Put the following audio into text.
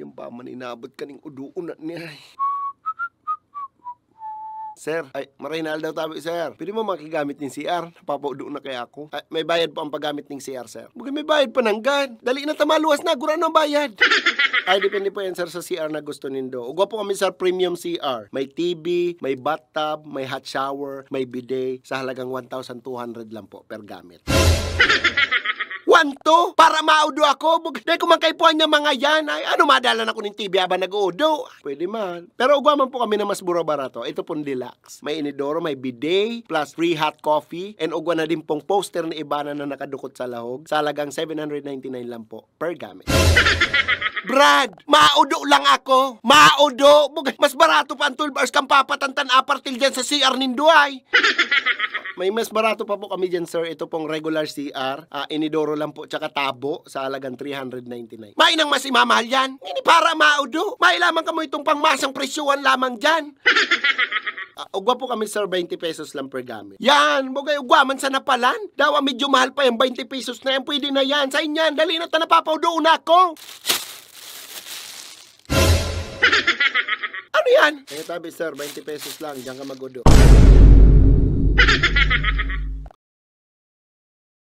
Yung paman inabot kaning uduon na niya. Sir, ay, marinal daw tabi, sir. Pwede mo makigamit ng CR? Napapaudo na kaya ako. Ay, may bayad po ang paggamit ng CR, sir. Bukay may bayad pa ng gan. Dali na tamaluwas na, gura na bayad. Ay, depende po yan, sir, sa CR na gusto nindo. Ugwa po kami, sir, premium CR. May TV, may bathtub, may hot shower, may bidet. Sa halagang 1,200 lang po per gamit. 1,200? Para maudo ako? Dahil kumakaipuan niya mga yan. Ay, ano madala na ko ng TV habang nag-uudo? Pwede man. Pero ugwaman po kami na mas barato. Ito pong deluxe. May inidoro, may bidet, plus free hot coffee, and ugwa na din pong poster ni Ibana na nakadukot sa lahog. Sa halagang 799 lang po per gamit. Brad, maudo lang ako. Maudo. Mas barato pa ang toolbars kang papatantan apartil dyan sa CR ninduay. May mas barato pa po kami dyan, sir. Ito pong regular CR. Inidoro lang po, tsaka tabo sa halagang 399. May nang mas imamahal yan. Hindi para maudo. May lamang ka mo itong pangmasang presyuhan lamang dyan. Ugwa po kami, sir, 20 pesos lang per gamit. Yan, bugay ugwaman sa napalan. Dawa medyo mahal pa yung 20 pesos na yan. Pwede na yan. Sa inyan, dali na ta napapaudo na ako. Ano yan? Kaya tabi, sir, 20 pesos lang. Diyan ka magudo.